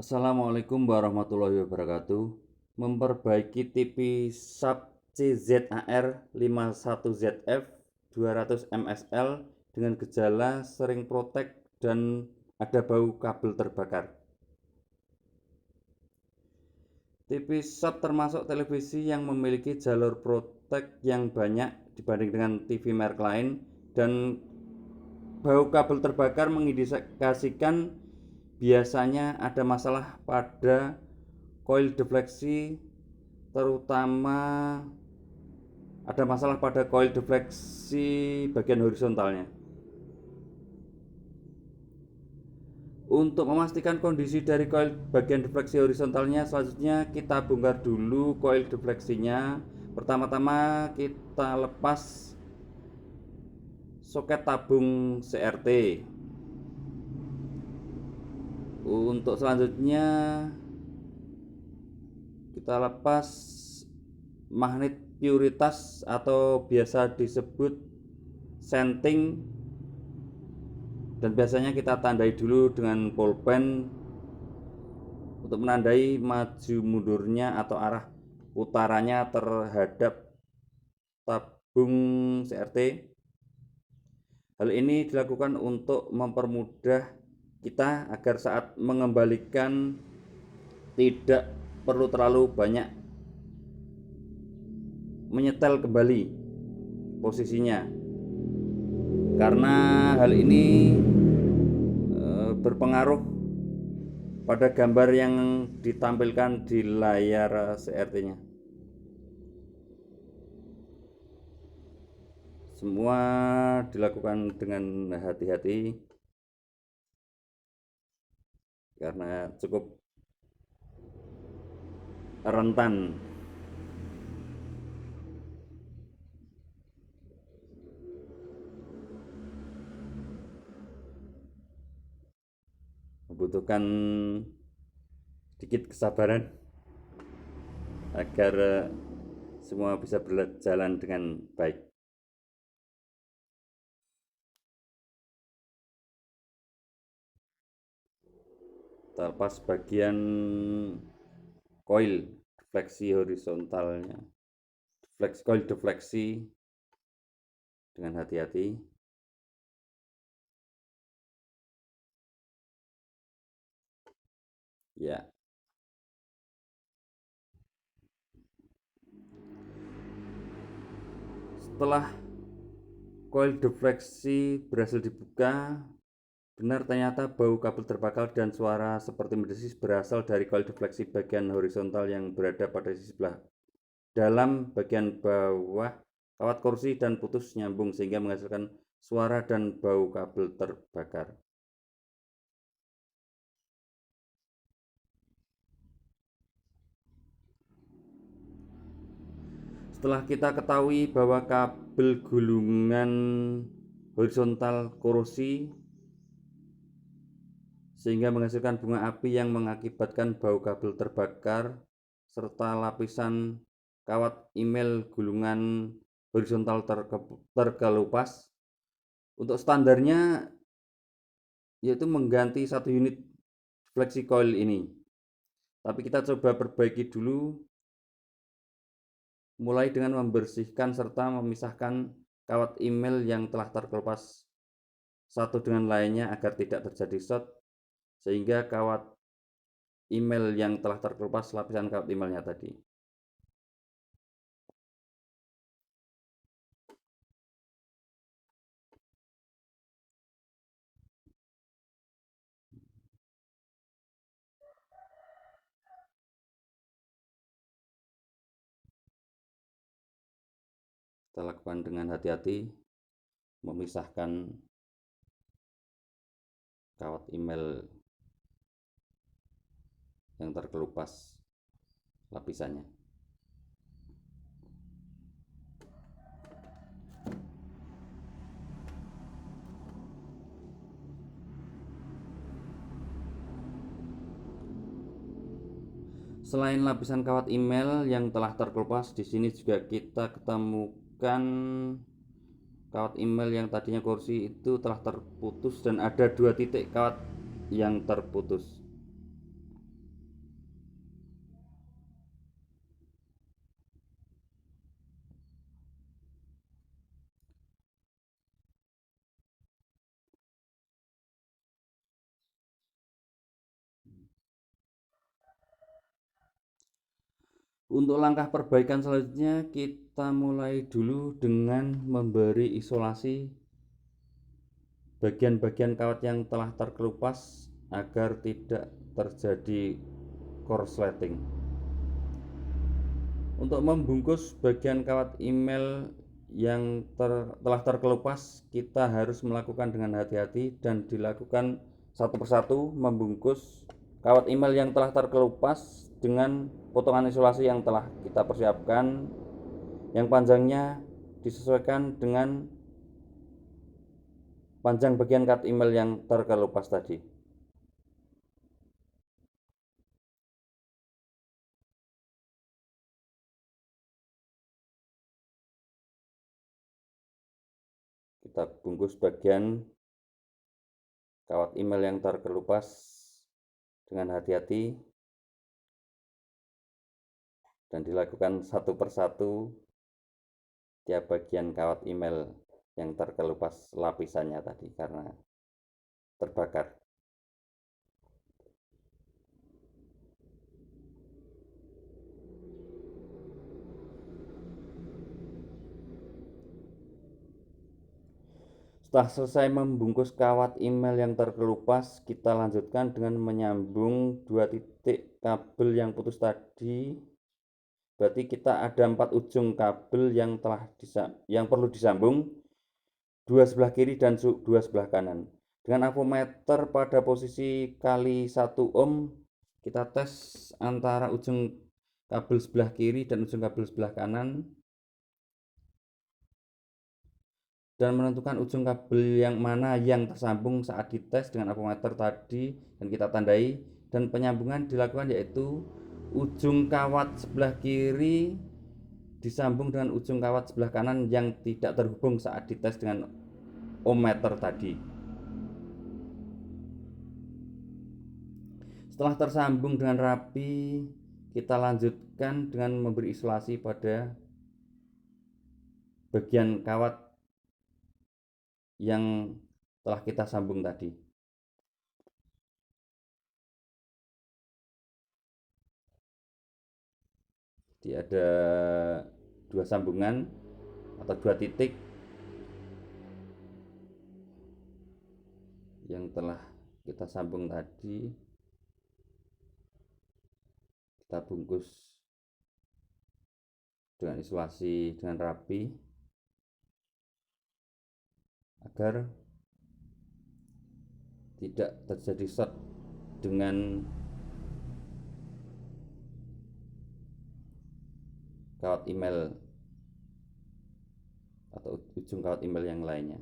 Assalamualaikum warahmatullahi wabarakatuh. Memperbaiki TV SAP CZAR 51ZF 200 msl dengan gejala sering protek dan ada bau kabel terbakar. TV SAP termasuk televisi yang memiliki jalur protek yang banyak dibanding dengan TV merek lain, dan bau kabel terbakar mengindikasikan biasanya ada masalah pada koil defleksi, terutama ada masalah pada koil defleksi bagian horizontalnya. Untuk memastikan kondisi dari koil bagian defleksi horizontalnya, selanjutnya kita bongkar dulu koil defleksinya. Pertama-tama kita lepas soket tabung CRT. Untuk selanjutnya kita lepas magnet prioritas atau biasa disebut senting, dan biasanya kita tandai dulu dengan pulpen untuk menandai maju mundurnya atau arah putarannya terhadap tabung CRT. Hal ini dilakukan untuk mempermudah kita agar saat mengembalikan tidak perlu terlalu banyak menyetel kembali posisinya, karena hal ini berpengaruh pada gambar yang ditampilkan di layar CRT-nya. Semua dilakukan dengan hati-hati karena cukup rentan membutuhkan sedikit kesabaran agar semua bisa berjalan dengan baik. Terlepas bagian koil defleksi horizontalnya, koil defleksi dengan hati-hati. Ya, setelah koil defleksi berhasil dibuka, benar ternyata bau kabel terbakar dan suara seperti mendesis berasal dari koil defleksi bagian horizontal yang berada pada sisi sebelah dalam bagian bawah kawat kursi dan putus nyambung sehingga menghasilkan suara dan bau kabel terbakar. Setelah kita ketahui bahwa kabel gulungan horizontal korosi sehingga menghasilkan bunga api yang mengakibatkan bau kabel terbakar, serta lapisan kawat email gulungan horizontal terkelupas, untuk standarnya yaitu mengganti 1 unit defleksi coil ini. Tapi kita coba perbaiki dulu, mulai dengan membersihkan serta memisahkan kawat email yang telah terkelupas satu dengan lainnya agar tidak terjadi short, sehingga kawat email yang telah terkelupas lapisan kawat emailnya tadi. Kita lakukan dengan hati-hati, memisahkan kawat email yang terkelupas lapisannya. Selain lapisan kawat email yang telah terkelupas, di sini juga kita ketemukan kawat email yang tadinya kursi itu telah terputus dan ada 2 titik kawat yang terputus. Untuk langkah perbaikan selanjutnya, kita mulai dulu dengan memberi isolasi bagian-bagian kawat yang telah terkelupas agar tidak terjadi korsleting. Untuk membungkus bagian kawat email yang telah terkelupas, kita harus melakukan dengan hati-hati dan dilakukan satu persatu membungkus kawat email yang telah terkelupas dengan potongan isolasi yang telah kita persiapkan, yang panjangnya disesuaikan dengan panjang bagian kawat email yang terkelupas tadi. Kita bungkus bagian kawat email yang terkelupas dengan hati-hati dan dilakukan satu persatu tiap bagian kawat email yang terkelupas lapisannya tadi karena terbakar. Setelah selesai membungkus kawat email yang terkelupas, kita lanjutkan dengan menyambung dua titik kabel yang putus tadi. Berarti kita ada 4 ujung kabel yang perlu disambung, dua sebelah kiri dan dua sebelah kanan. Dengan avometer pada posisi kali 1 ohm, kita tes antara ujung kabel sebelah kiri dan ujung kabel sebelah kanan dan menentukan ujung kabel yang mana yang tersambung saat dites dengan avometer tadi dan kita tandai. Dan penyambungan dilakukan yaitu ujung kawat sebelah kiri disambung dengan ujung kawat sebelah kanan yang tidak terhubung saat dites dengan ohmmeter tadi. Setelah tersambung dengan rapi, kita lanjutkan dengan memberi isolasi pada bagian kawat yang telah kita sambung tadi. Jadi ada dua sambungan atau dua titik yang telah kita sambung tadi, kita bungkus dengan isolasi dengan rapi agar tidak terjadi short dengan kawat email atau ujung kawat email yang lainnya.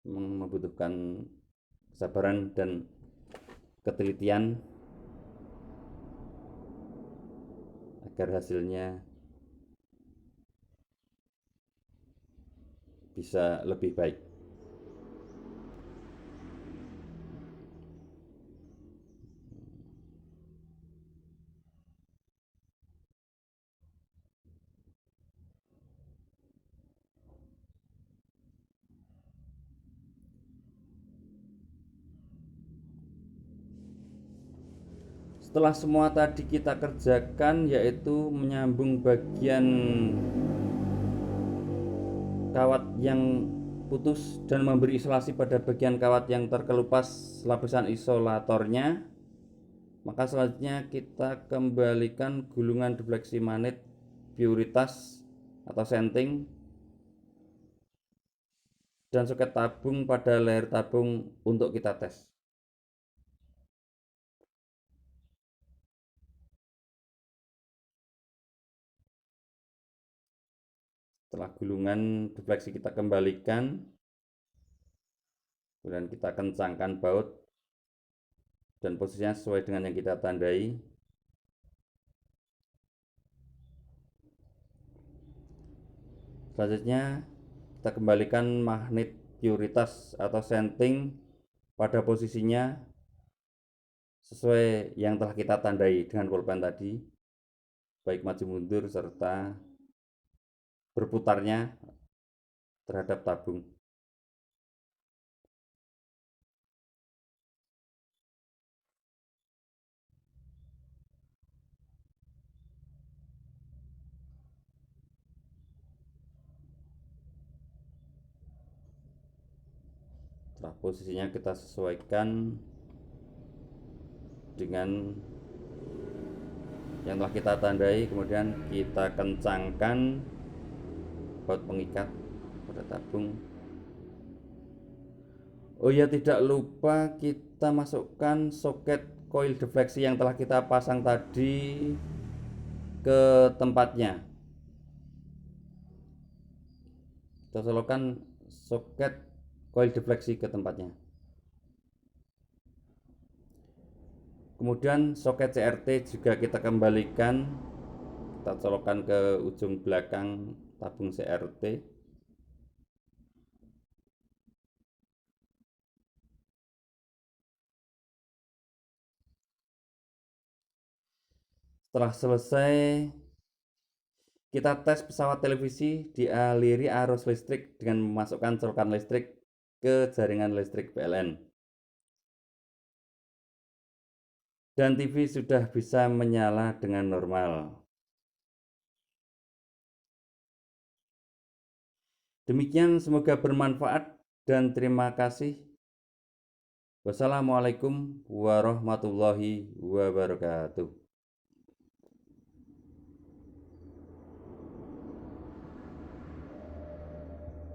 Membutuhkan kesabaran dan ketelitian agar hasilnya bisa lebih baik. Setelah semua tadi kita kerjakan, yaitu menyambung bagian kawat yang putus dan memberi isolasi pada bagian kawat yang terkelupas lapisan isolatornya, maka selanjutnya kita kembalikan gulungan defleksi magnet puritas atau senting dan soket tabung pada leher tabung untuk kita tes. Setelah gulungan defleksi kita kembalikan, kemudian kita kencangkan baut dan posisinya sesuai dengan yang kita tandai. Selanjutnya kita kembalikan magnet puritas atau senting pada posisinya sesuai yang telah kita tandai dengan pulpen tadi, baik maju mundur serta berputarnya terhadap tabung. Posisinya kita sesuaikan dengan yang telah kita tandai, kemudian kita kencangkan baut pengikat pada tabung. Oh ya, tidak lupa kita masukkan soket coil defleksi yang telah kita pasang tadi ke tempatnya. Kita colokkan soket coil defleksi ke tempatnya. Kemudian soket CRT juga kita kembalikan, kita colokkan ke ujung belakang tabung CRT. Setelah selesai, kita tes pesawat televisi dialiri arus listrik dengan memasukkan colokan listrik ke jaringan listrik PLN. Dan TV sudah bisa menyala dengan normal. Demikian, semoga bermanfaat dan terima kasih. Wassalamualaikum warahmatullahi wabarakatuh.